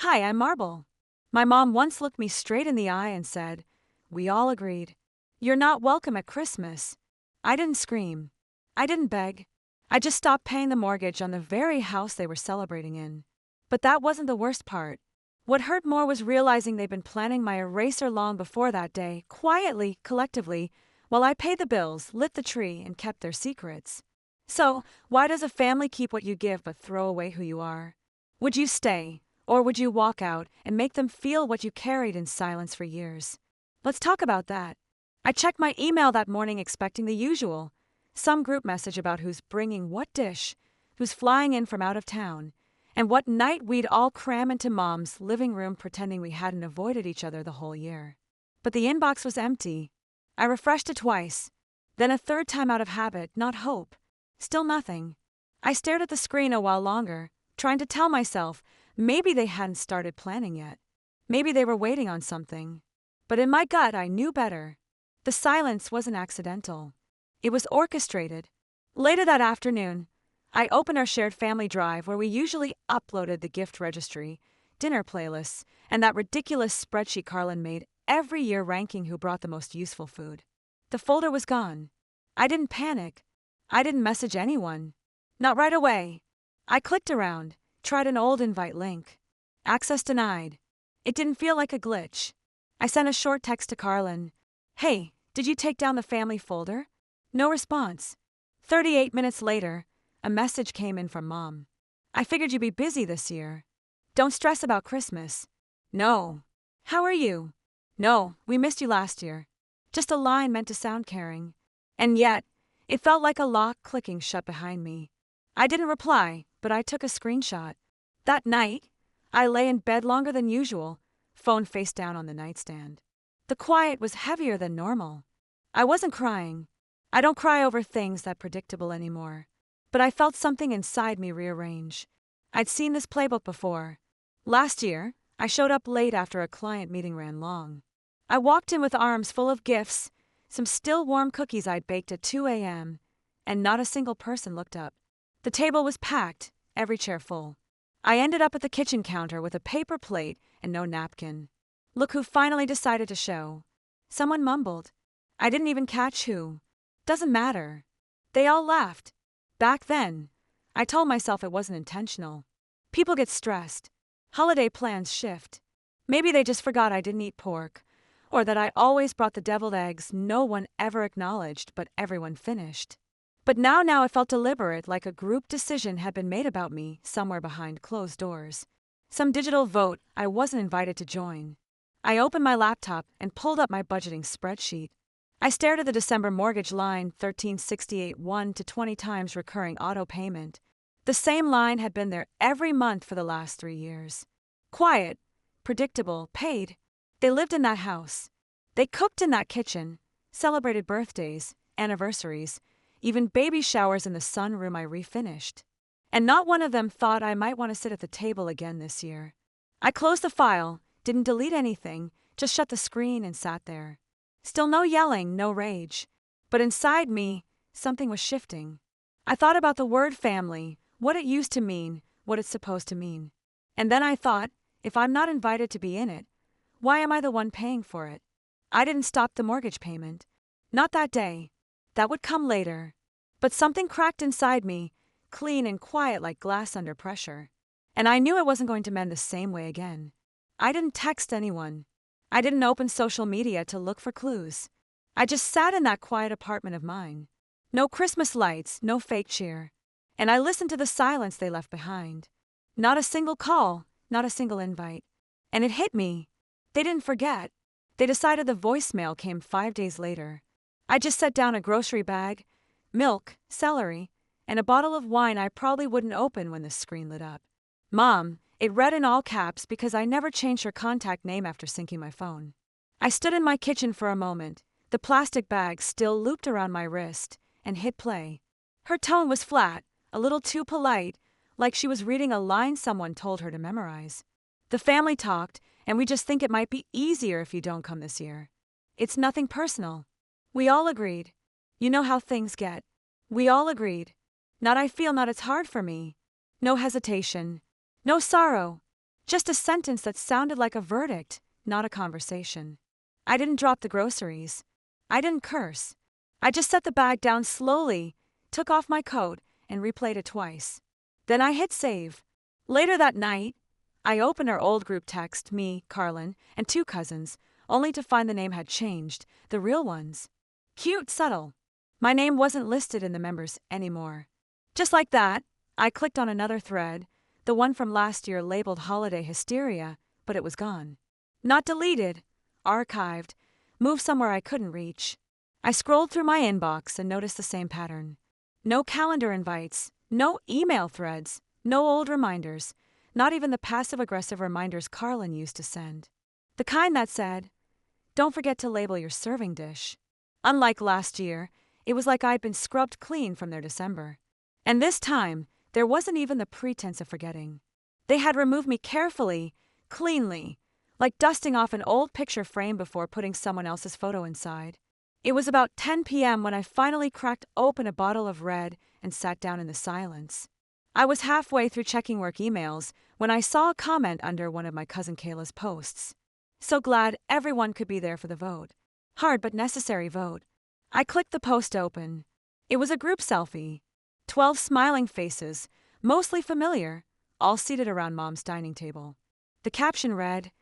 Hi, I'm Marble. My mom once looked me straight in the eye and said, "We all agreed. You're not welcome at Christmas." I didn't scream. I didn't beg. I just stopped paying the mortgage on the very house they were celebrating in. But that wasn't the worst part. What hurt more was realizing they'd been planning my eraser long before that day, quietly, collectively, while I paid the bills, lit the tree, and kept their secrets. So, why does a family keep what you give but throw away who you are? Would you stay, or would you walk out and make them feel what you carried in silence for years? Let's talk about that. I checked my email that morning expecting the usual. Some group message about who's bringing what dish, who's flying in from out of town, and what night we'd all cram into Mom's living room pretending we hadn't avoided each other the whole year. But the inbox was empty. I refreshed it twice, then a third time out of habit, not hope. Still nothing. I stared at the screen a while longer, trying to tell myself maybe they hadn't started planning yet. Maybe they were waiting on something. But in my gut, I knew better. The silence wasn't accidental. It was orchestrated. Later that afternoon, I opened our shared family drive where we usually uploaded the gift registry, dinner playlists, and that ridiculous spreadsheet Carlin made every year ranking who brought the most useful food. The folder was gone. I didn't panic. I didn't message anyone. Not right away. I clicked around, tried an old invite link. Access denied. It didn't feel like a glitch. I sent a short text to Carlin. "Hey, did you take down the family folder?" No response. 38 minutes later, a message came in from Mom. "I figured you'd be busy this year. Don't stress about Christmas." "No." "How are you?" "No, we missed you last year." Just a line meant to sound caring. And yet, it felt like a lock clicking shut behind me. I didn't reply, but I took a screenshot. That night, I lay in bed longer than usual, phone face down on the nightstand. The quiet was heavier than normal. I wasn't crying. I don't cry over things that predictable anymore. But I felt something inside me rearrange. I'd seen this playbook before. Last year, I showed up late after a client meeting ran long. I walked in with arms full of gifts, some still warm cookies I'd baked at 2 a.m., and not a single person looked up. The table was packed, every chair full. I ended up at the kitchen counter with a paper plate and no napkin. Look who finally decided to show. Someone mumbled. I didn't even catch who. Doesn't matter. They all laughed. Back then, I told myself it wasn't intentional. People get stressed. Holiday plans shift. Maybe they just forgot I didn't eat pork, or that I always brought the deviled eggs no one ever acknowledged but everyone finished. But now it felt deliberate, like a group decision had been made about me somewhere behind closed doors. Some digital vote I wasn't invited to join. I opened my laptop and pulled up my budgeting spreadsheet. I stared at the December mortgage line 1368 1 to 20 times recurring auto payment. The same line had been there every month for the last 3 years. Quiet, predictable, paid. They lived in that house. They cooked in that kitchen, celebrated birthdays, anniversaries, even baby showers in the sunroom I refinished. And not one of them thought I might want to sit at the table again this year. I closed the file, didn't delete anything, just shut the screen and sat there. Still no yelling, no rage. But inside me, something was shifting. I thought about the word family, what it used to mean, what it's supposed to mean. And then I thought, if I'm not invited to be in it, why am I the one paying for it? I didn't stop the mortgage payment. Not that day. That would come later. But something cracked inside me, clean and quiet like glass under pressure. And I knew it wasn't going to mend the same way again. I didn't text anyone. I didn't open social media to look for clues. I just sat in that quiet apartment of mine. No Christmas lights, no fake cheer. And I listened to the silence they left behind. Not a single call, not a single invite. And it hit me. They didn't forget. They decided the voicemail came 5 days later. I just set down a grocery bag, milk, celery, and a bottle of wine I probably wouldn't open when the screen lit up. Mom, it read in all caps because I never changed her contact name after syncing my phone. I stood in my kitchen for a moment, the plastic bag still looped around my wrist, and hit play. Her tone was flat, a little too polite, like she was reading a line someone told her to memorize. The family talked, and we just think it might be easier if you don't come this year. It's nothing personal. We all agreed. You know how things get. We all agreed. Not I feel not it's hard for me. No hesitation. No sorrow. Just a sentence that sounded like a verdict, not a conversation. I didn't drop the groceries. I didn't curse. I just set the bag down slowly, took off my coat, and replayed it twice. Then I hit save. Later that night, I opened our old group text, me, Carlin, and 2 cousins, only to find the name had changed, the real ones. Cute, subtle. My name wasn't listed in the members anymore. Just like that, I clicked on another thread, the one from last year labeled Holiday Hysteria, but it was gone. Not deleted, archived, moved somewhere I couldn't reach. I scrolled through my inbox and noticed the same pattern. No calendar invites, no email threads, no old reminders, not even the passive-aggressive reminders Carlin used to send. The kind that said, "Don't forget to label your serving dish." Unlike last year, it was like I'd been scrubbed clean from their December. And this time, there wasn't even the pretense of forgetting. They had removed me carefully, cleanly, like dusting off an old picture frame before putting someone else's photo inside. It was about 10 p.m. when I finally cracked open a bottle of red and sat down in the silence. I was halfway through checking work emails when I saw a comment under one of my cousin Kayla's posts. So glad everyone could be there for the vote. Hard but necessary vote. I clicked the post open. It was a group selfie. 12 smiling faces, mostly familiar, all seated around Mom's dining table. The caption read,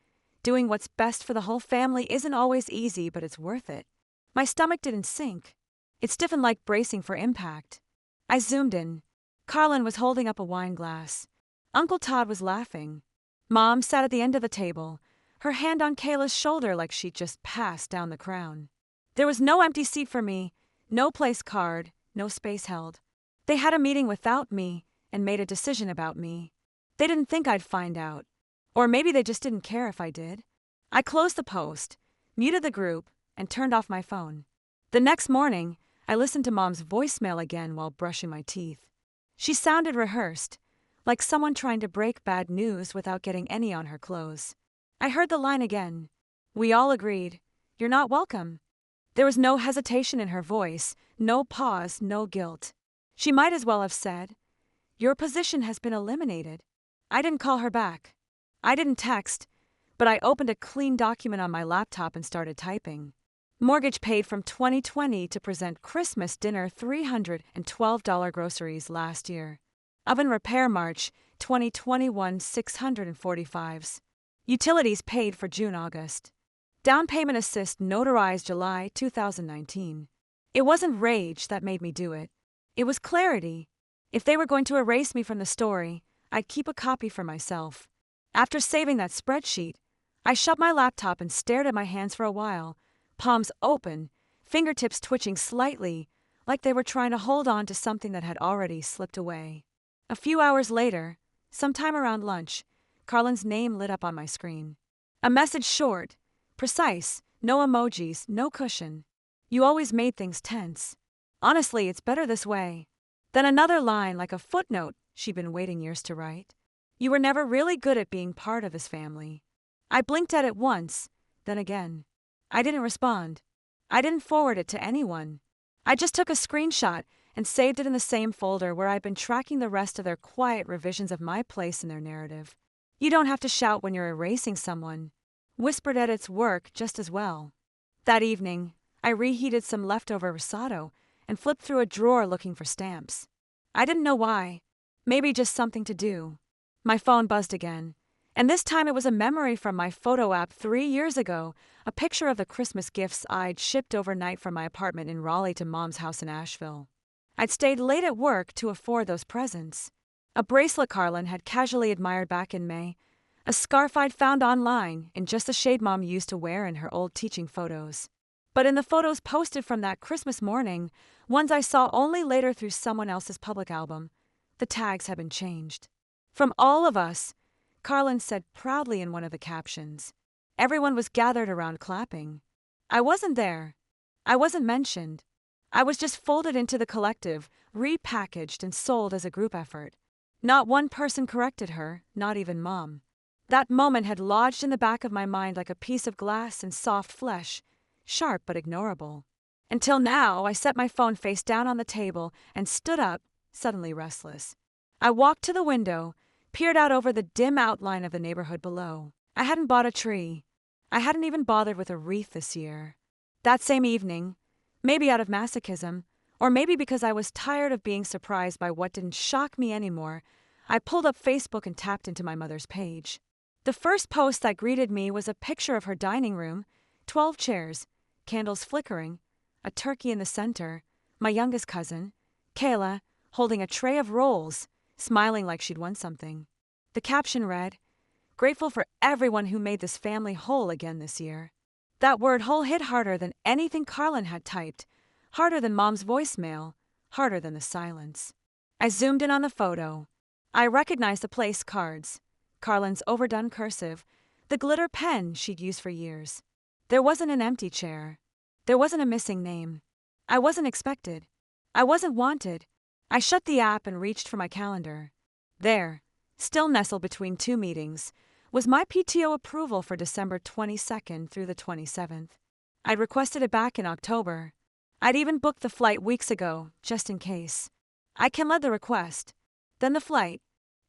"Doing what's best for the whole family isn't always easy, but it's worth it." My stomach didn't sink. It stiffened like bracing for impact. I zoomed in. Carlin was holding up a wine glass. Uncle Todd was laughing. Mom sat at the end of the table, her hand on Kayla's shoulder like she'd just passed down the crown. There was no empty seat for me, no place card, no space held. They had a meeting without me and made a decision about me. They didn't think I'd find out. Or maybe they just didn't care if I did. I closed the post, muted the group, and turned off my phone. The next morning, I listened to Mom's voicemail again while brushing my teeth. She sounded rehearsed, like someone trying to break bad news without getting any on her clothes. I heard the line again. "We all agreed. You're not welcome." There was no hesitation in her voice, no pause, no guilt. She might as well have said, "Your position has been eliminated." I didn't call her back. I didn't text, but I opened a clean document on my laptop and started typing. Mortgage paid from 2020 to present Christmas dinner $312 groceries last year. Oven repair March 2021 $645s. Utilities paid for June-August. Down payment assist notarized July 2019. It wasn't rage that made me do it. It was clarity. If they were going to erase me from the story, I'd keep a copy for myself. After saving that spreadsheet, I shut my laptop and stared at my hands for a while, palms open, fingertips twitching slightly, like they were trying to hold on to something that had already slipped away. A few hours later, sometime around lunch, Carlin's name lit up on my screen. A message short, precise, no emojis, no cushion. "You always made things tense. Honestly, it's better this way." Then another line like a footnote she'd been waiting years to write. "You were never really good at being part of this family." I blinked at it once, then again. I didn't respond. I didn't forward it to anyone. I just took a screenshot and saved it in the same folder where I'd been tracking the rest of their quiet revisions of my place in their narrative. You don't have to shout when you're erasing someone. Whispered edits work just as well. That evening, I reheated some leftover risotto and flipped through a drawer looking for stamps. I didn't know why. Maybe just something to do. My phone buzzed again. And this time it was a memory from my photo app 3 years ago, a picture of the Christmas gifts I'd shipped overnight from my apartment in Raleigh to Mom's house in Asheville. I'd stayed late at work to afford those presents. A bracelet Carlin had casually admired back in May, a scarf I'd found online in just the shade Mom used to wear in her old teaching photos. But in the photos posted from that Christmas morning, ones I saw only later through someone else's public album, the tags had been changed. "From all of us," Carlin said proudly in one of the captions. Everyone was gathered around clapping. I wasn't there. I wasn't mentioned. I was just folded into the collective, repackaged and sold as a group effort. Not one person corrected her, not even Mom. That moment had lodged in the back of my mind like a piece of glass and soft flesh, sharp but ignorable. Until now, I set my phone face down on the table and stood up, suddenly restless. I walked to the window, peered out over the dim outline of the neighborhood below. I hadn't bought a tree. I hadn't even bothered with a wreath this year. That same evening, maybe out of masochism, or maybe because I was tired of being surprised by what didn't shock me anymore, I pulled up Facebook and tapped into my mother's page. The first post that greeted me was a picture of her dining room, 12 chairs, candles flickering, a turkey in the center, my youngest cousin, Kayla, holding a tray of rolls, smiling like she'd won something. The caption read, "Grateful for everyone who made this family whole again this year." That word whole hit harder than anything Carlin had typed, harder than Mom's voicemail, harder than the silence. I zoomed in on the photo. I recognized the place cards, Carlin's overdone cursive, the glitter pen she'd used for years. There wasn't an empty chair. There wasn't a missing name. I wasn't expected. I wasn't wanted. I shut the app and reached for my calendar. There, still nestled between two meetings, was my PTO approval for December 22nd through the 27th. I'd requested it back in October. I'd even booked the flight weeks ago, just in case. I canceled the request. Then the flight.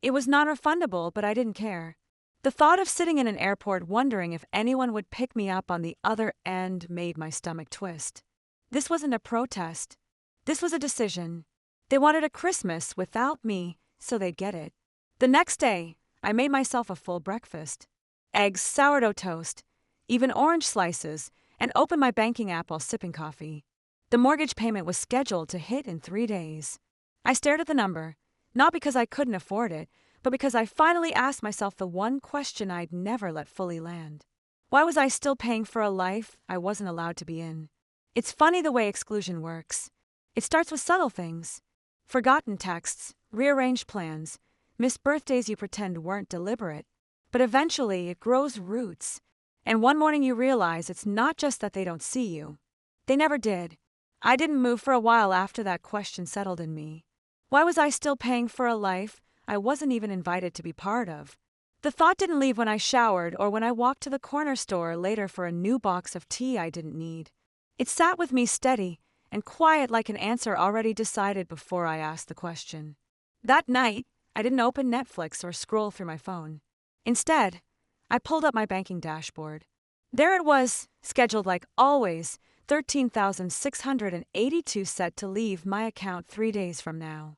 It was non-refundable, but I didn't care. The thought of sitting in an airport wondering if anyone would pick me up on the other end made my stomach twist. This wasn't a protest. This was a decision. They wanted a Christmas without me, so they'd get it. The next day, I made myself a full breakfast. Eggs, sourdough toast, even orange slices, and opened my banking app while sipping coffee. The mortgage payment was scheduled to hit in 3 days. I stared at the number, not because I couldn't afford it, but because I finally asked myself the one question I'd never let fully land. Why was I still paying for a life I wasn't allowed to be in? It's funny the way exclusion works. It starts with subtle things. Forgotten texts, rearranged plans, missed birthdays you pretend weren't deliberate. But eventually it grows roots. And one morning you realize it's not just that they don't see you. They never did. I didn't move for a while after that question settled in me. Why was I still paying for a life I wasn't even invited to be part of? The thought didn't leave when I showered or when I walked to the corner store later for a new box of tea I didn't need. It sat with me steady and quiet like an answer already decided before I asked the question. That night, I didn't open Netflix or scroll through my phone. Instead, I pulled up my banking dashboard. There it was, scheduled like always, $13,682 set to leave my account 3 days from now.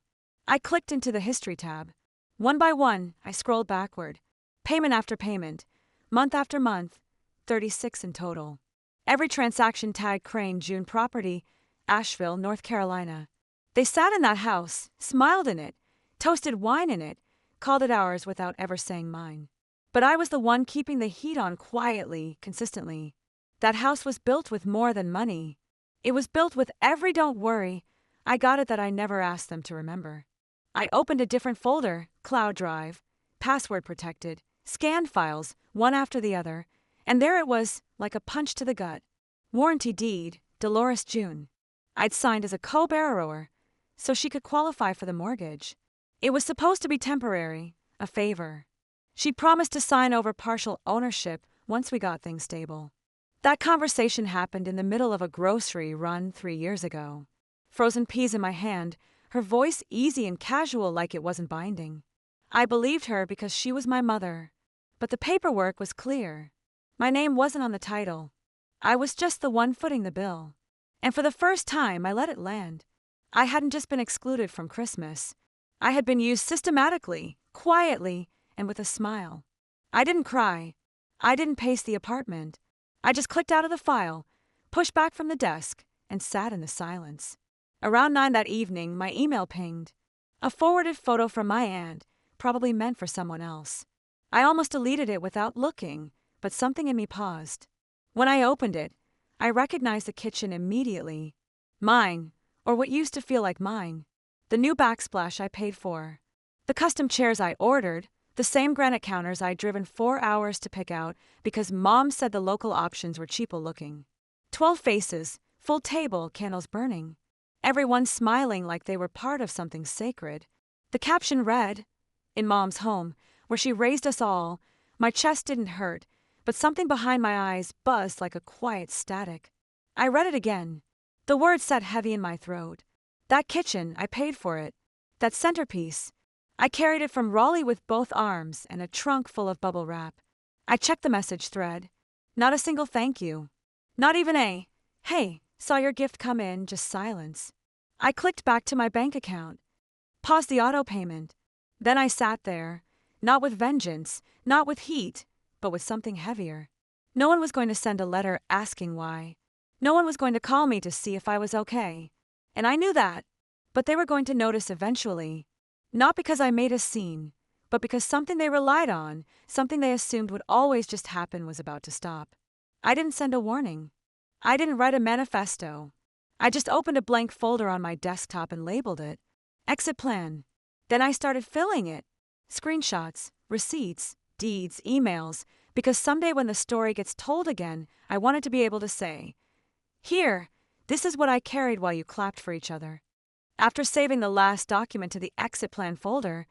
I clicked into the History tab. One by one, I scrolled backward. Payment after payment, month after month, 36 in total. Every transaction tagged Crane June Property, Asheville, North Carolina. They sat in that house, smiled in it, toasted wine in it, called it ours without ever saying mine. But I was the one keeping the heat on quietly, consistently. That house was built with more than money. It was built with every don't worry, I got it that I never asked them to remember. I opened a different folder, Cloud Drive, password protected, scanned files, one after the other, and there it was, like a punch to the gut. Warranty deed, Dolores June. I'd signed as a co-borrower, so she could qualify for the mortgage. It was supposed to be temporary, a favor. She promised to sign over partial ownership once we got things stable. That conversation happened in the middle of a grocery run 3 years ago. Frozen peas in my hand, her voice easy and casual like it wasn't binding. I believed her because she was my mother, but the paperwork was clear. My name wasn't on the title. I was just the one footing the bill. And for the first time, I let it land. I hadn't just been excluded from Christmas. I had been used systematically, quietly, and with a smile. I didn't cry. I didn't pace the apartment. I just clicked out of the file, pushed back from the desk, and sat in the silence. Around 9 that evening, my email pinged. A forwarded photo from my aunt, probably meant for someone else. I almost deleted it without looking, but something in me paused. When I opened it, I recognized the kitchen immediately. Mine, or what used to feel like mine. The new backsplash I paid for. The custom chairs I ordered, the same granite counters I'd driven 4 hours to pick out because Mom said the local options were cheaper looking. 12 faces, full table, candles burning. Everyone smiling like they were part of something sacred. The caption read, "In Mom's home, where she raised us all, my chest didn't hurt, but something behind my eyes buzzed like a quiet static." I read it again. The words sat heavy in my throat. That kitchen, I paid for it. That centerpiece, I carried it from Raleigh with both arms and a trunk full of bubble wrap. I checked the message thread. Not a single thank you. Not even a, "Hey, saw your gift come in," just silence. I clicked back to my bank account. Paused the auto payment. Then I sat there, not with vengeance, not with heat, but with something heavier. No one was going to send a letter asking why. No one was going to call me to see if I was okay. And I knew that. But they were going to notice eventually. Not because I made a scene, but because something they relied on, something they assumed would always just happen, was about to stop. I didn't send a warning. I didn't write a manifesto. I just opened a blank folder on my desktop and labeled it Exit Plan. Then I started filling it. Screenshots, receipts, deeds, emails, because someday when the story gets told again, I wanted to be able to say, "Here, this is what I carried while you clapped for each other." After saving the last document to the Exit Plan folder,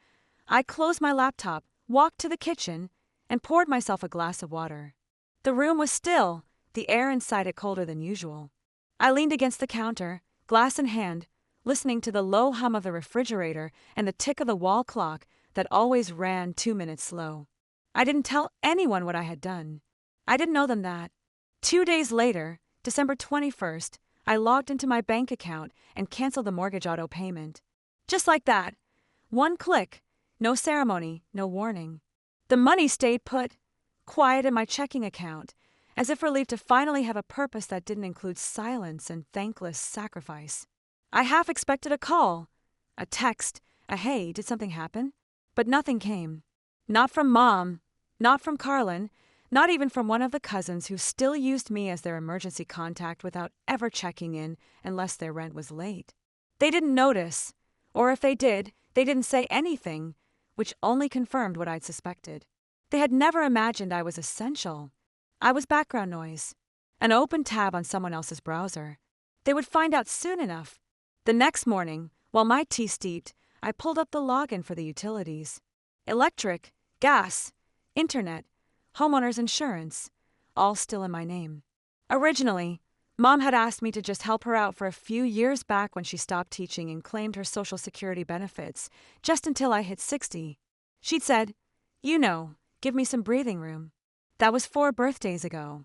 I closed my laptop, walked to the kitchen, and poured myself a glass of water. The room was still, the air inside it colder than usual. I leaned against the counter, glass in hand, listening to the low hum of the refrigerator and the tick of the wall clock that always ran 2 minutes slow. I didn't tell anyone what I had done. I didn't know them that. 2 days later, December 21st, I logged into my bank account and canceled the mortgage auto payment. Just like that. One click. No ceremony, no warning. The money stayed put, quiet in my checking account, as if relieved to finally have a purpose that didn't include silence and thankless sacrifice. I half expected a call, a text, a "Hey, did something happen?" But nothing came. Not from Mom, not from Carlin, not even from one of the cousins who still used me as their emergency contact without ever checking in unless their rent was late. They didn't notice, or if they did, they didn't say anything, which only confirmed what I'd suspected. They had never imagined I was essential. I was background noise, an open tab on someone else's browser. They would find out soon enough. The next morning, while my tea steeped, I pulled up the login for the utilities. Electric, gas, internet, homeowner's insurance, all still in my name. Originally, Mom had asked me to just help her out for a few years back when she stopped teaching and claimed her Social Security benefits, just until I hit 60. She'd said, give me some breathing room. That was 4 birthdays ago.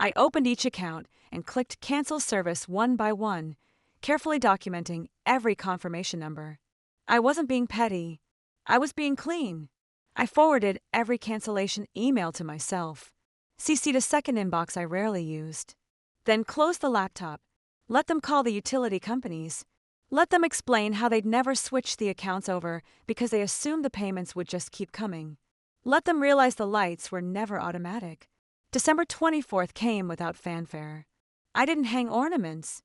I opened each account and clicked cancel service one by one, carefully documenting every confirmation number. I wasn't being petty. I was being clean. I forwarded every cancellation email to myself, CC'd a second inbox I rarely used. Then closed the laptop, let them call the utility companies, let them explain how they'd never switched the accounts over because they assumed the payments would just keep coming. Let them realize the lights were never automatic. December 24th came without fanfare. I didn't hang ornaments.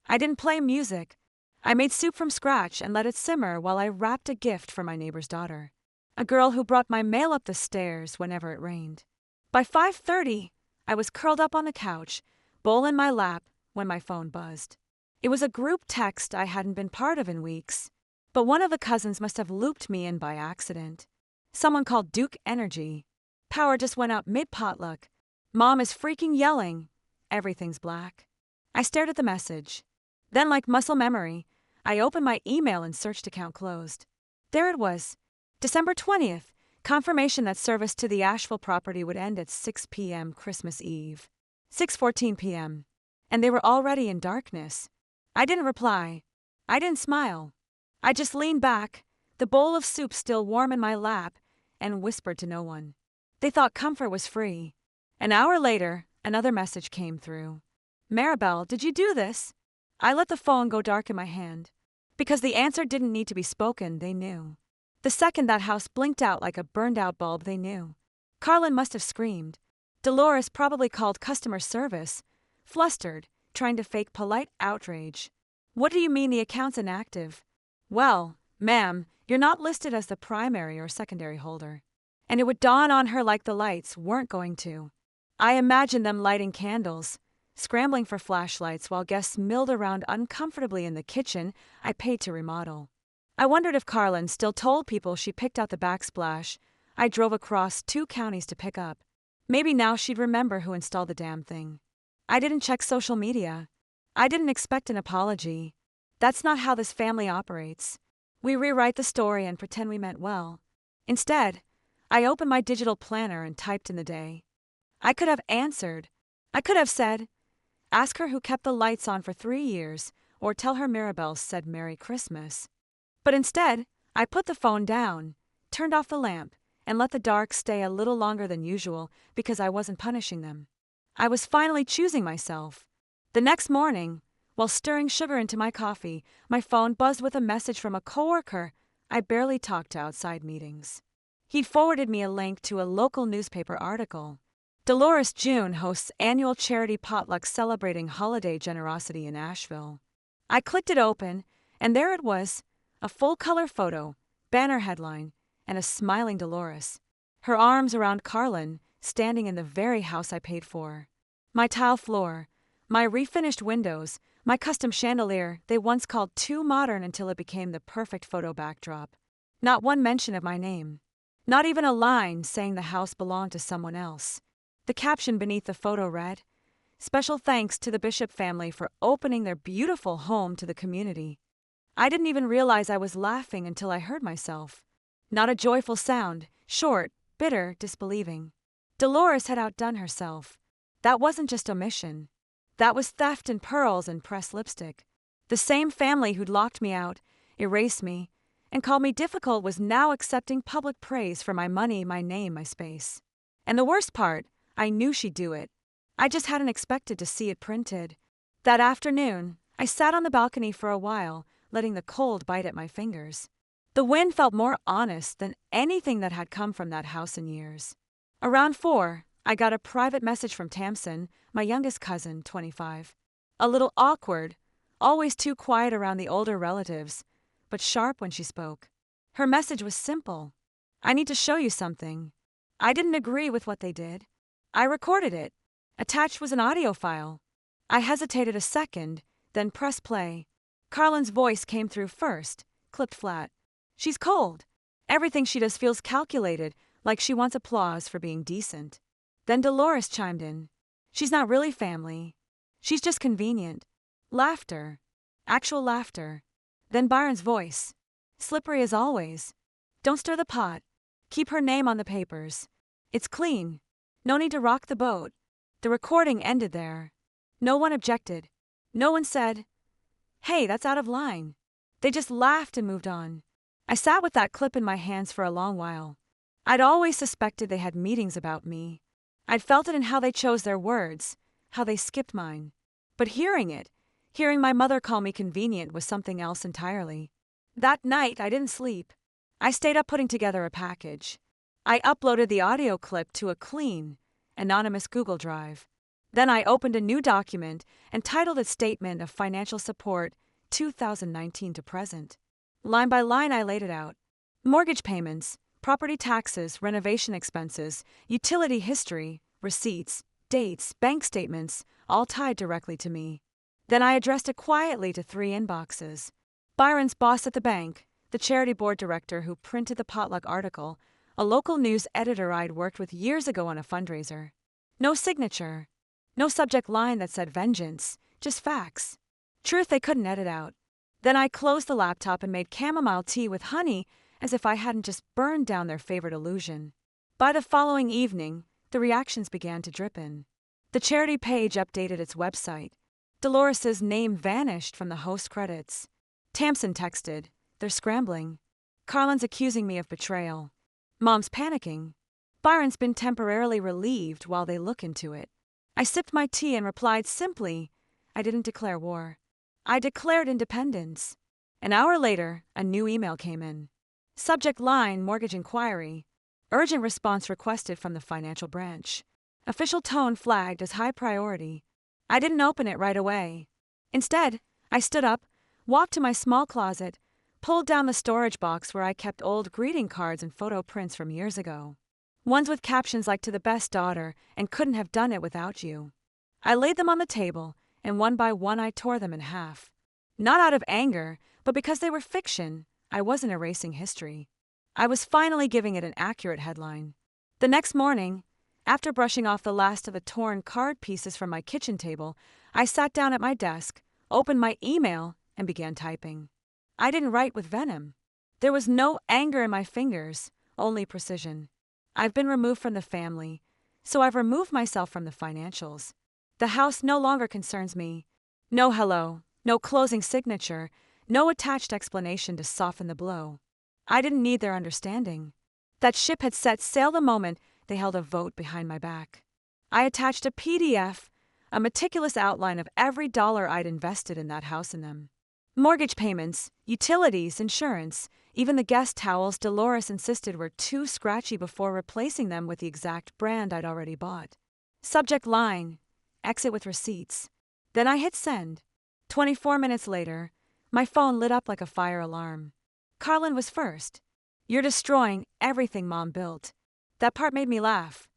I didn't play music. I made soup from scratch and let it simmer while I wrapped a gift for my neighbor's daughter, a girl who brought my mail up the stairs whenever it rained. By 5:30, I was curled up on the couch, bowl in my lap, when my phone buzzed. It was a group text I hadn't been part of in weeks, but one of the cousins must have looped me in by accident. Someone called Duke Energy. Power just went out mid-potluck. Mom is freaking yelling. Everything's black. I stared at the message. Then, like muscle memory, I opened my email and searched account closed. There it was. December 20th, confirmation that service to the Asheville property would end at 6 p.m. Christmas Eve. 6:14 p.m. And they were already in darkness. I didn't reply. I didn't smile. I just leaned back, the bowl of soup still warm in my lap, and whispered to no one. They thought comfort was free. An hour later, another message came through. "Maribel, did you do this?" I let the phone go dark in my hand. Because the answer didn't need to be spoken, they knew. The second that house blinked out like a burned-out bulb, they knew. Carlin must have screamed. Dolores probably called customer service, flustered, trying to fake polite outrage. "What do you mean the account's inactive?" "Well, ma'am, you're not listed as the primary or secondary holder." And it would dawn on her like the lights weren't going to. I imagined them lighting candles, scrambling for flashlights while guests milled around uncomfortably in the kitchen I paid to remodel. I wondered if Carlin still told people she picked out the backsplash I drove across 2 counties to pick up. Maybe now she'd remember who installed the damn thing. I didn't check social media. I didn't expect an apology. That's not how this family operates. We rewrite the story and pretend we meant well. Instead, I opened my digital planner and typed in the day. I could have answered. I could have said, ask her who kept the lights on for 3 years, or tell her Mirabelle said Merry Christmas. But instead, I put the phone down, turned off the lamp, and let the dark stay a little longer than usual because I wasn't punishing them. I was finally choosing myself. The next morning, while stirring sugar into my coffee, my phone buzzed with a message from a coworker I barely talked to outside meetings. He'd forwarded me a link to a local newspaper article. Dolores June hosts annual charity potluck celebrating holiday generosity in Asheville. I clicked it open, and there it was, a full-color photo, banner headline, and a smiling Dolores, her arms around Carlin, standing in the very house I paid for. My tile floor, my refinished windows, my custom chandelier they once called too modern until it became the perfect photo backdrop. Not one mention of my name. Not even a line saying the house belonged to someone else. The caption beneath the photo read, "Special thanks to the Bishop family for opening their beautiful home to the community." I didn't even realize I was laughing until I heard myself. Not a joyful sound, short, bitter, disbelieving. Dolores had outdone herself. That wasn't just omission. That was theft in pearls and pressed lipstick. The same family who'd locked me out, erased me, and called me difficult was now accepting public praise for my money, my name, my space. And the worst part, I knew she'd do it. I just hadn't expected to see it printed. That afternoon, I sat on the balcony for a while, letting the cold bite at my fingers. The wind felt more honest than anything that had come from that house in years. Around 4, I got a private message from Tamsin, my youngest cousin, 25. A little awkward, always too quiet around the older relatives, but sharp when she spoke. Her message was simple. I need to show you something. I didn't agree with what they did. I recorded it. Attached was an audio file. I hesitated a second, then pressed play. Carlin's voice came through first, clipped flat. She's cold. Everything she does feels calculated, like she wants applause for being decent. Then Dolores chimed in. She's not really family. She's just convenient. Laughter. Actual laughter. Then Byron's voice. Slippery as always. Don't stir the pot. Keep her name on the papers. It's clean. No need to rock the boat. The recording ended there. No one objected. No one said, "Hey, that's out of line." They just laughed and moved on. I sat with that clip in my hands for a long while. I'd always suspected they had meetings about me. I'd felt it in how they chose their words, how they skipped mine. But hearing my mother call me convenient was something else entirely. That night, I didn't sleep. I stayed up putting together a package. I uploaded the audio clip to a clean, anonymous Google Drive. Then I opened a new document and titled it Statement of Financial Support 2019 to Present. Line by line, I laid it out. Mortgage payments, property taxes, renovation expenses, utility history, receipts, dates, bank statements, all tied directly to me. Then I addressed it quietly to 3 inboxes. Byron's boss at the bank, the charity board director who printed the potluck article, a local news editor I'd worked with years ago on a fundraiser. No signature. No subject line that said vengeance, just facts. Truth they couldn't edit out. Then I closed the laptop and made chamomile tea with honey as if I hadn't just burned down their favorite illusion. By the following evening, the reactions began to drip in. The charity page updated its website. Dolores's name vanished from the host credits. Tamsin texted, "They're scrambling." Carlin's accusing me of betrayal. Mom's panicking. Byron's been temporarily relieved while they look into it. I sipped my tea and replied simply, I didn't declare war. I declared independence. An hour later, a new email came in. Subject line, mortgage inquiry. Urgent response requested from the financial branch. Official tone flagged as high priority. I didn't open it right away. Instead, I stood up, walked to my small closet, pulled down the storage box where I kept old greeting cards and photo prints from years ago. Ones with captions like "to the best daughter" and "couldn't have done it without you." I laid them on the table, and one by one I tore them in half. Not out of anger, but because they were fiction, I wasn't erasing history. I was finally giving it an accurate headline. The next morning, after brushing off the last of the torn card pieces from my kitchen table, I sat down at my desk, opened my email, and began typing. I didn't write with venom. There was no anger in my fingers, only precision. I've been removed from the family, so I've removed myself from the financials. The house no longer concerns me. No hello, no closing signature, no attached explanation to soften the blow. I didn't need their understanding. That ship had set sail the moment they held a vote behind my back. I attached a PDF, a meticulous outline of every dollar I'd invested in that house and them. Mortgage payments, utilities, insurance, even the guest towels Dolores insisted were too scratchy before replacing them with the exact brand I'd already bought. Subject line, exit with receipts. Then I hit send. 24 minutes later, my phone lit up like a fire alarm. Carlin was first. "You're destroying everything Mom built." That part made me laugh.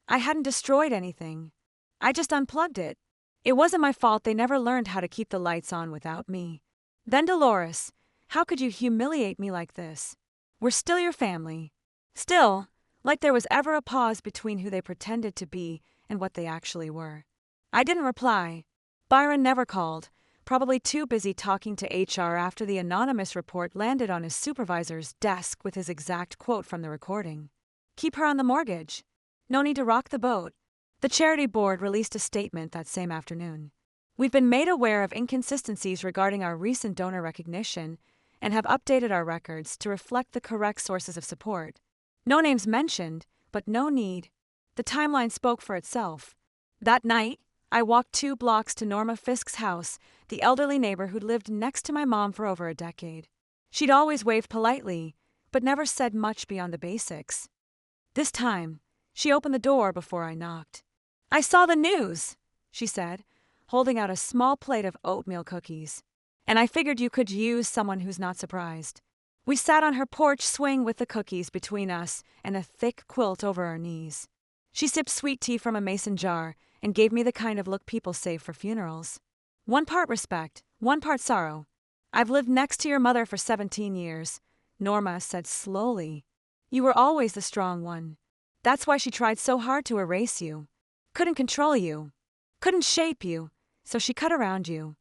I hadn't destroyed anything. I just unplugged it. It wasn't my fault they never learned how to keep the lights on without me. Then Dolores, "How could you humiliate me like this? We're still your family." Still, like there was ever a pause between who they pretended to be and what they actually were. I didn't reply. Byron never called, probably too busy talking to HR after the anonymous report landed on his supervisor's desk with his exact quote from the recording. "Keep her on the mortgage. No need to rock the boat." The charity board released a statement that same afternoon. "We've been made aware of inconsistencies regarding our recent donor recognition and have updated our records to reflect the correct sources of support. No names mentioned, but no need." The timeline spoke for itself. That night, I walked 2 blocks to Norma Fisk's house, the elderly neighbor who'd lived next to my mom for over a decade. She'd always waved politely, but never said much beyond the basics. This time, she opened the door before I knocked. "I saw the news," she said, holding out a small plate of oatmeal cookies. "And I figured you could use someone who's not surprised." We sat on her porch swing with the cookies between us and a thick quilt over our knees. She sipped sweet tea from a mason jar and gave me the kind of look people save for funerals. "One part respect, one part sorrow. I've lived next to your mother for 17 years, Norma said slowly. "You were always the strong one. That's why she tried so hard to erase you. Couldn't control you. Couldn't shape you, so she cut around you."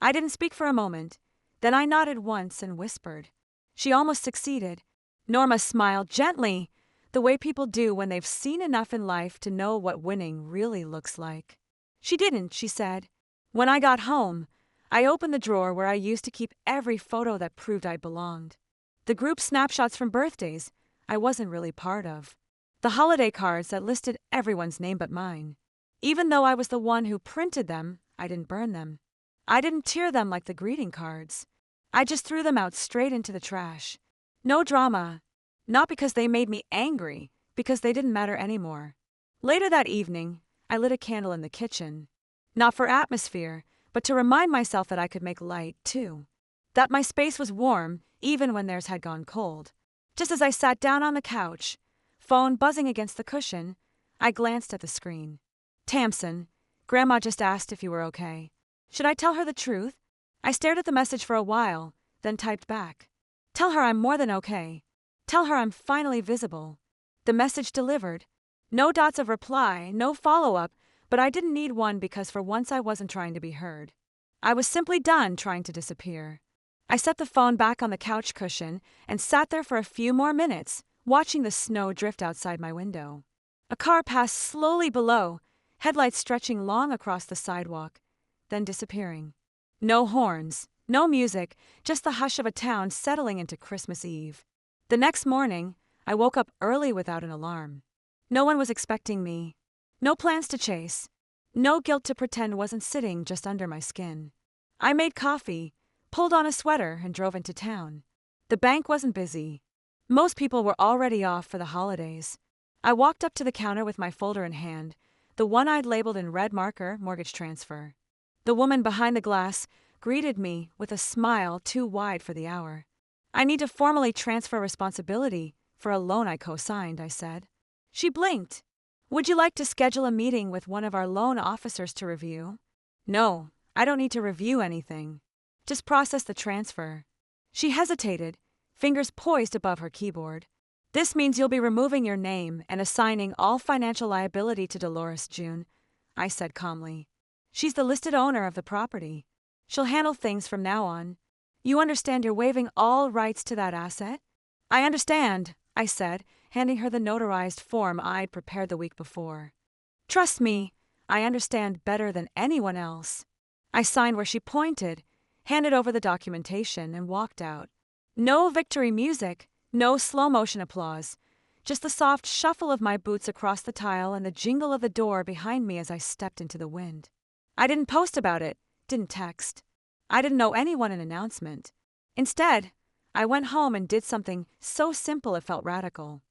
I didn't speak for a moment. Then I nodded once and whispered. She almost succeeded. Norma smiled gently, the way people do when they've seen enough in life to know what winning really looks like. "She didn't," she said. "When I got home, I opened the drawer where I used to keep every photo that proved I belonged. The group snapshots from birthdays I wasn't really part of. The holiday cards that listed everyone's name but mine. Even though I was the one who printed them, I didn't burn them. I didn't tear them like the greeting cards. I just threw them out straight into the trash. No drama. Not because they made me angry, because they didn't matter anymore." Later that evening, I lit a candle in the kitchen. Not for atmosphere, but to remind myself that I could make light, too. That my space was warm, even when theirs had gone cold. Just as I sat down on the couch, phone buzzing against the cushion, I glanced at the screen. "Tamsin, Grandma just asked if you were okay. Should I tell her the truth?" I stared at the message for a while, then typed back. "Tell her I'm more than okay. Tell her I'm finally visible." The message delivered. No dots of reply, no follow-up, but I didn't need one because for once I wasn't trying to be heard. I was simply done trying to disappear. I set the phone back on the couch cushion and sat there for a few more minutes, watching the snow drift outside my window. A car passed slowly below, headlights stretching long across the sidewalk, then disappearing. No horns, no music, just the hush of a town settling into Christmas Eve. The next morning, I woke up early without an alarm. No one was expecting me. No plans to chase. No guilt to pretend wasn't sitting just under my skin. I made coffee, pulled on a sweater, and drove into town. The bank wasn't busy. Most people were already off for the holidays. I walked up to the counter with my folder in hand, the one I'd labeled in red marker mortgage transfer. The woman behind the glass greeted me with a smile too wide for the hour. "I need to formally transfer responsibility for a loan I co-signed," I said. She blinked. "Would you like to schedule a meeting with one of our loan officers to review?" "No, I don't need to review anything. Just process the transfer." She hesitated, fingers poised above her keyboard. "This means you'll be removing your name and assigning all financial liability to Dolores June," I said calmly. "She's the listed owner of the property. She'll handle things from now on. You understand you're waiving all rights to that asset?" I understand, I said, handing her the notarized form I'd prepared the week before. Trust me, I understand better than anyone else. I signed where she pointed, handed over the documentation, and walked out. No victory music, no slow-motion applause, just the soft shuffle of my boots across the tile and the jingle of the door behind me as I stepped into the wind. I didn't post about it, didn't text. I didn't owe anyone an announcement. Instead, I went home and did something so simple it felt radical.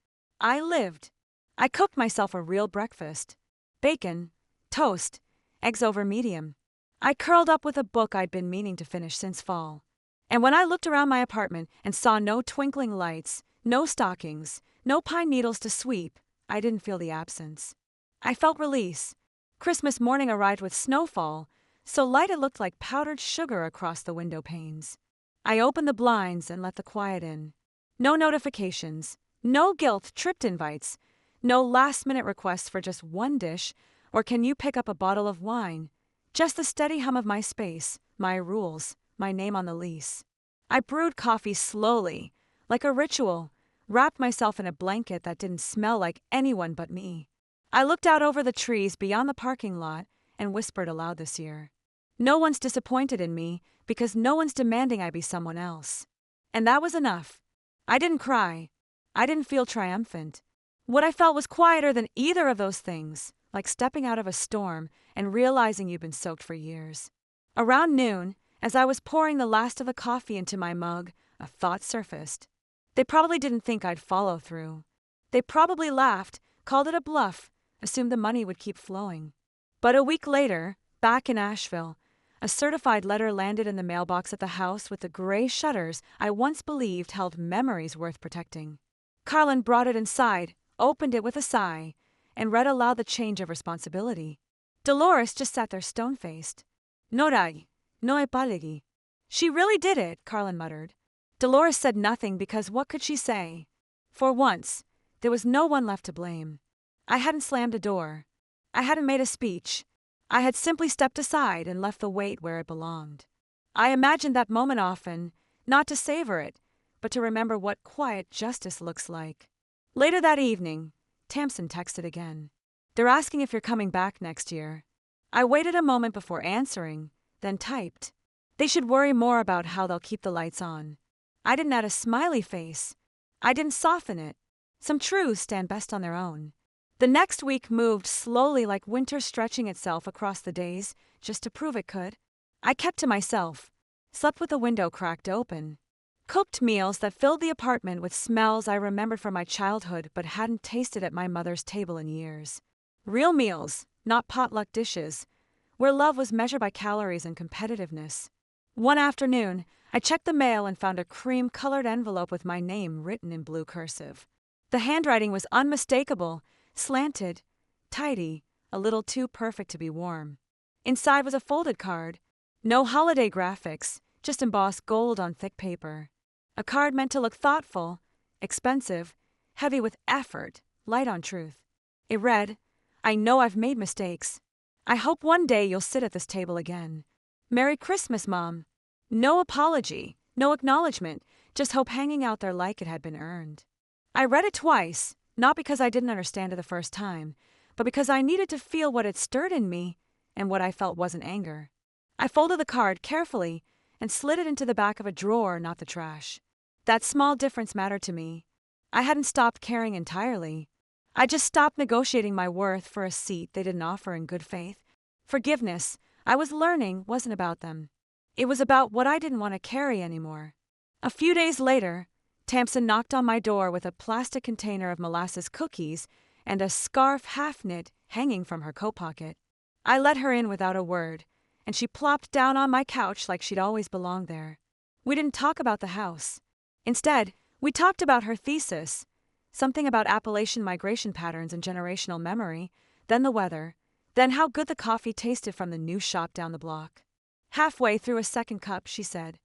I lived. I cooked myself a real breakfast. Bacon, toast, eggs over medium. I curled up with a book I'd been meaning to finish since fall. And when I looked around my apartment and saw no twinkling lights, no stockings, no pine needles to sweep, I didn't feel the absence. I felt release. Christmas morning arrived with snowfall, so light it looked like powdered sugar across the window panes. I opened the blinds and let the quiet in. No notifications, no guilt-tripped invites, no last-minute requests for just one dish, or can you pick up a bottle of wine? Just the steady hum of my space, my rules, my name on the lease. I brewed coffee slowly, like a ritual, wrapped myself in a blanket that didn't smell like anyone but me. I looked out over the trees beyond the parking lot and whispered aloud this year. No one's disappointed in me because no one's demanding I be someone else. And that was enough. I didn't cry. I didn't feel triumphant. What I felt was quieter than either of those things, like stepping out of a storm and realizing you've been soaked for years. Around noon, as I was pouring the last of the coffee into my mug, a thought surfaced. They probably didn't think I'd follow through. They probably laughed, called it a bluff, assumed the money would keep flowing. But a week later, back in Asheville, a certified letter landed in the mailbox at the house with the gray shutters I once believed held memories worth protecting. Carlin brought it inside, opened it with a sigh, and read aloud the change of responsibility. Dolores just sat there stone-faced. Norai, noe palegi. She really did it, Carlin muttered. Dolores said nothing because what could she say? For once, there was no one left to blame. I hadn't slammed a door. I hadn't made a speech. I had simply stepped aside and left the weight where it belonged. I imagined that moment often, not to savor it, but to remember what quiet justice looks like. Later that evening, Tamsin texted again. They're asking if you're coming back next year. I waited a moment before answering, then typed. They should worry more about how they'll keep the lights on. I didn't add a smiley face. I didn't soften it. Some truths stand best on their own. The next week moved slowly like winter stretching itself across the days, just to prove it could. I kept to myself, slept with the window cracked open, cooked meals that filled the apartment with smells I remembered from my childhood but hadn't tasted at my mother's table in years. Real meals, not potluck dishes, where love was measured by calories and competitiveness. One afternoon, I checked the mail and found a cream-colored envelope with my name written in blue cursive. The handwriting was unmistakable, slanted, tidy, a little too perfect to be warm. Inside was a folded card. No holiday graphics, just embossed gold on thick paper. A card meant to look thoughtful, expensive, heavy with effort, light on truth. It read, I know I've made mistakes. I hope one day you'll sit at this table again. Merry Christmas, Mom. No apology, no acknowledgement, just hope hanging out there like it had been earned. I read it twice, not because I didn't understand it the first time, but because I needed to feel what it stirred in me, and what I felt wasn't anger. I folded the card carefully and slid it into the back of a drawer, not the trash. That small difference mattered to me. I hadn't stopped caring entirely. I just stopped negotiating my worth for a seat they didn't offer in good faith. Forgiveness, I was learning, wasn't about them. It was about what I didn't want to carry anymore. A few days later, Tamsin knocked on my door with a plastic container of molasses cookies and a scarf half-knit hanging from her coat pocket. I let her in without a word, and she plopped down on my couch like she'd always belonged there. We didn't talk about the house. Instead, we talked about her thesis, something about Appalachian migration patterns and generational memory, then the weather, then how good the coffee tasted from the new shop down the block. Halfway through a second cup, she said,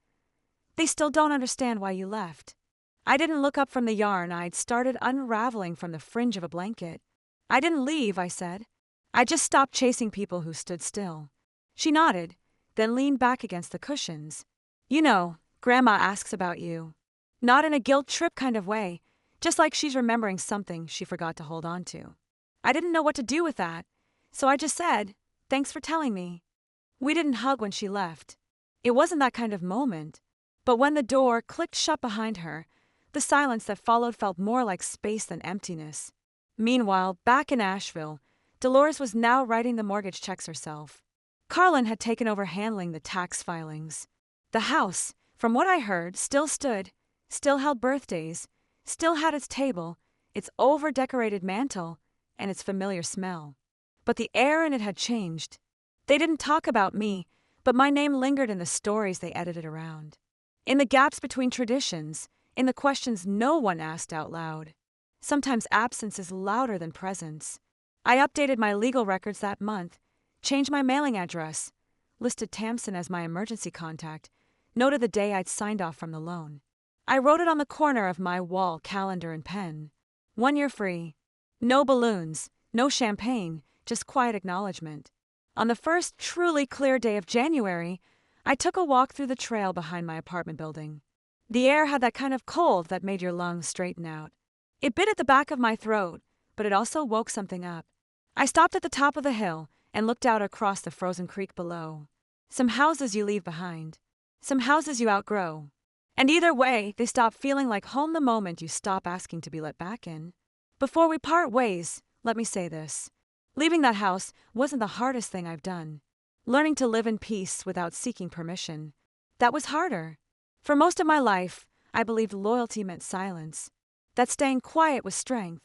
They still don't understand why you left. I didn't look up from the yarn I'd started unraveling from the fringe of a blanket. I didn't leave, I said. I just stopped chasing people who stood still. She nodded, then leaned back against the cushions. You know, Grandma asks about you. Not in a guilt trip kind of way, just like she's remembering something she forgot to hold on to. I didn't know what to do with that, so I just said, "Thanks for telling me." We didn't hug when she left. It wasn't that kind of moment. But when the door clicked shut behind her, the silence that followed felt more like space than emptiness. Meanwhile, back in Asheville, Dolores was now writing the mortgage checks herself. Carlin had taken over handling the tax filings. The house, from what I heard, still stood, still held birthdays, still had its table, its over-decorated mantel, and its familiar smell. But the air in it had changed. They didn't talk about me, but my name lingered in the stories they edited around. In the gaps between traditions, in the questions no one asked out loud. Sometimes absence is louder than presence. I updated my legal records that month, changed my mailing address, listed Tamsin as my emergency contact, noted the day I'd signed off from the loan. I wrote it on the corner of my wall calendar in pen. 1 year free. No balloons, no champagne, just quiet acknowledgement. On the first truly clear day of January, I took a walk through the trail behind my apartment building. The air had that kind of cold that made your lungs straighten out. It bit at the back of my throat, but it also woke something up. I stopped at the top of the hill and looked out across the frozen creek below. Some houses you leave behind. Some houses you outgrow. And either way, they stop feeling like home the moment you stop asking to be let back in. Before we part ways, let me say this. Leaving that house wasn't the hardest thing I've done. Learning to live in peace without seeking permission. That was harder. For most of my life, I believed loyalty meant silence. That staying quiet was strength.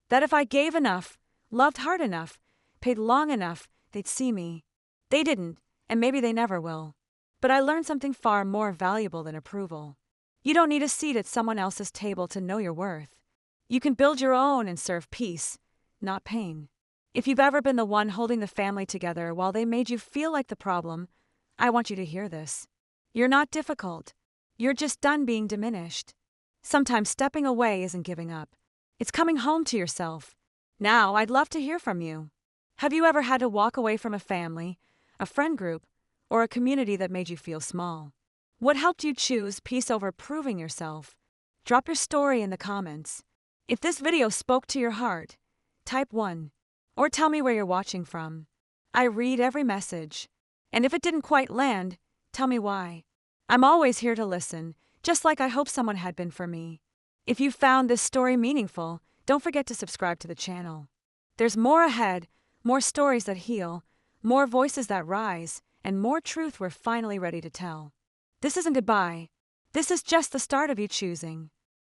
That if I gave enough, loved hard enough, paid long enough, they'd see me. They didn't, and maybe they never will. But I learned something far more valuable than approval. You don't need a seat at someone else's table to know your worth. You can build your own and serve peace, not pain. If you've ever been the one holding the family together while they made you feel like the problem, I want you to hear this. You're not difficult. You're just done being diminished. Sometimes stepping away isn't giving up. It's coming home to yourself. Now, I'd love to hear from you. Have you ever had to walk away from a family, a friend group, or a community that made you feel small? What helped you choose peace over proving yourself? Drop your story in the comments. If this video spoke to your heart, type 1. Or tell me where you're watching from. I read every message. And if it didn't quite land, tell me why. I'm always here to listen, just like I hope someone had been for me. If you found this story meaningful, don't forget to subscribe to the channel. There's more ahead, more stories that heal, more voices that rise, and more truth we're finally ready to tell. This isn't goodbye. This is just the start of you choosing.